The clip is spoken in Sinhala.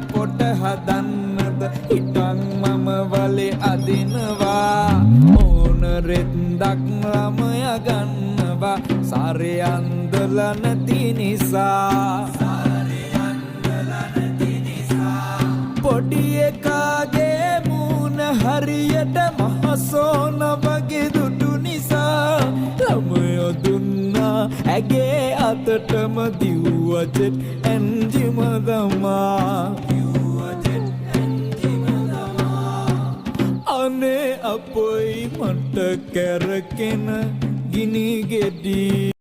පොට හදන්නද හිටන් මම වලේ අදිනවා ඕන රෙද්දක් ළමයා ගන්නවා සාරේ අන්දල නැති නිසා පොඩි එකාගේ මූණ හරියට මහසෝන වගේ දුටු නිසා ළමයෝ දුන්නා ඇගේ අතටම දිව්වජෙට් එන්ජිම දමා අනේ අපොයි මට කැරකෙන ගිනි ගෙඩි